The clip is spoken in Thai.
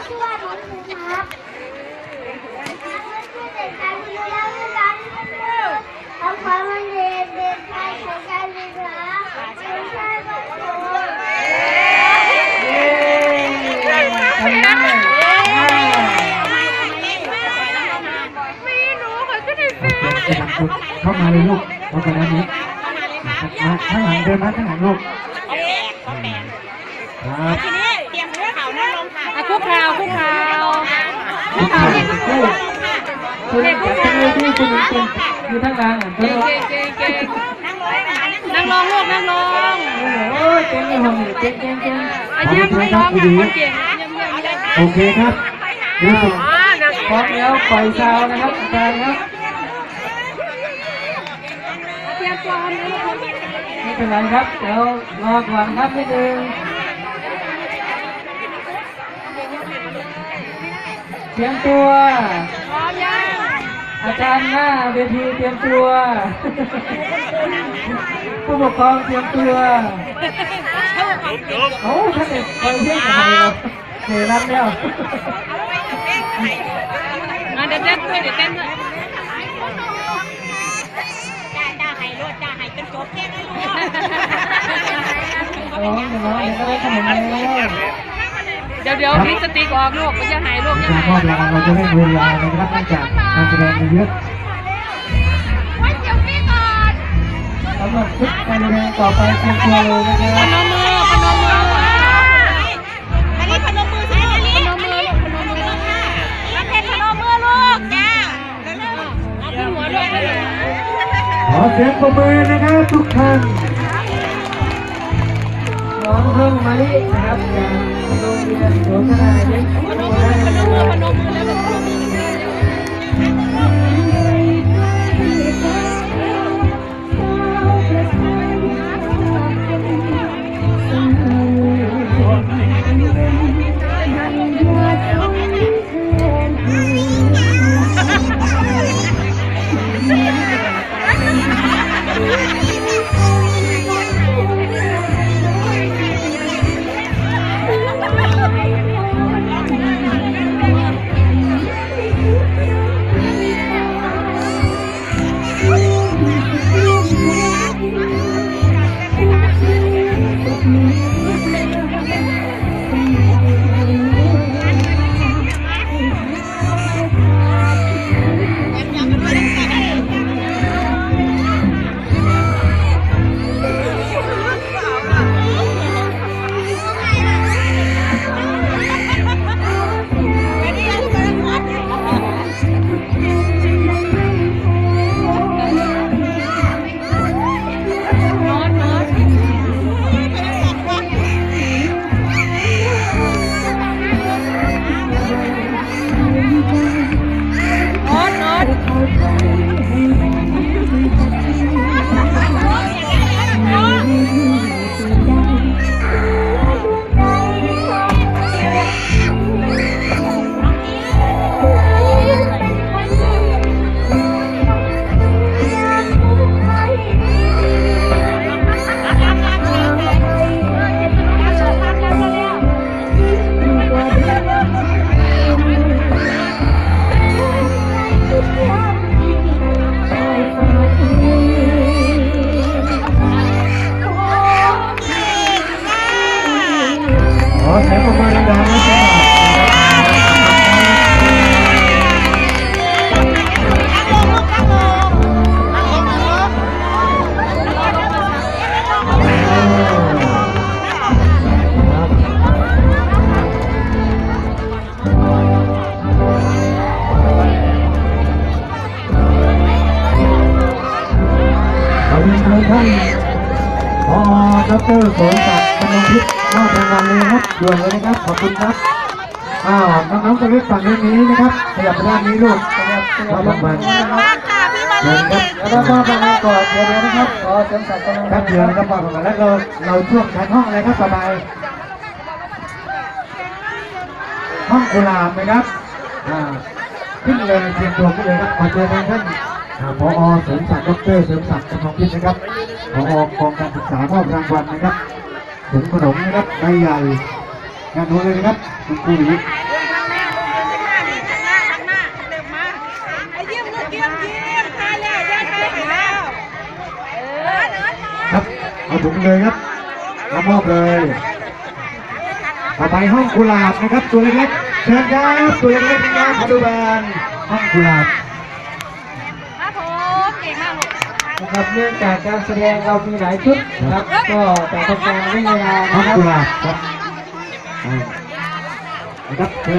ชื่อว่าน้องภูมิครับชื่อเด็กชายพิรุณแล้วชื่อการที่เป็นลูกทำความมันเด็กชายของการศึกษาเป็นชายบางคนเข้ามาเลยลูกเข้ามาแล้วนี้มาข้างหลังเดินมาข้างหลังลูกครับทีนี้เตรียมหัวเข่านั่งลงค่ะคุกเข่าคุกเข่าคุกเข่าคุณที่คุณเป็นอยู่ข้างหลังเก่งนั่งลงลูกนั่งลงโอ้ยเก่งเลยห้องเก่งเยี่ยมไม่ร้องค่ะคนเก่งโอเคครับรู้สึกพร้อมแล้วปล่อยซาวนะครับอาจารย์ครับเตรียมตัวไม่เป็นไรครับเดี๋ยวรอก่อนครับนิดนึงเตรียมตัวพร้อมยังอาจารย์หน้าเวทีเตรียมตัวผู้ปกครองเตรียมตัวโอ้ท่านเด็กไปเที่ยวไหนเราเหนื่อยรับแล้วเดี๋ยวเต้นด้วยจ้าให้รถจ้าให้จนจบเพลงเลยลูกน้องก็ได้ขนมแล้วเดี๋ยวพลิกสติกออกลูกไม่จะหายลูกยังไงเราจะเล่นเวลานะครับเนื่องจากการแสดงมีเยอะสำหรับชุดการแสดงต่อไปเป็นตัวเลยนะครับพนมมืออันนี้พนมมือใช่ไหมนี่พนมมือรับเพลงพนมมือลูกจ้าขึ้นหัวด้วยขอเสียงปรบมือนะครับทุกท่านน้องเพิ่งมาลินะครับจากโรงเรียนโสธนาเด็กพนมมือแล้วท่านผอ.ดร.โสมศักดิ์ พนมพิษมอบรางวัลเลยครับด่วนเลยนะครับขอบคุณครับน้องๆตัวเล็กฝั่งนี้นะครับขยับไปด้านนี้ลูกมอบรางวัลเชิญครับแล้วก็มอบรางวัลก่อนเดี๋ยวนะครับขอเชิญศักดิ์ครับเดี๋ยวนะครับมอบรางวัลแล้วเราช่วงชั้นห้องอะไรครับสบายห้องกุหลาบนะครับขึ้นเลยเตรียมตัวขึ้นเลยครับขอเชิญท่านผอ.เสริมศักดิ์ ดร.เสริมศักดิ์ พนมพิษนะครับผอ.กองการศึกษามอบรางวัลนะครับถุงขนมนะครับใบใหญ่งานนู้นเลยนะครับคุณครูหมี ถุงเลยครับมามอบเลยต่อไปห้องกุหลาบนะครับตัวเล็กๆเชิญครับตัวเล็กๆนะขอดูแบนห้องกุหลาบ ครับผมเก่งมากลูก นะครับเนื่องจากการแสดงเรามีหลายชุดนะครับ ก็แต่ทำการไม่เวลา ห้อง นะครับ กุหลาบครับนะครับ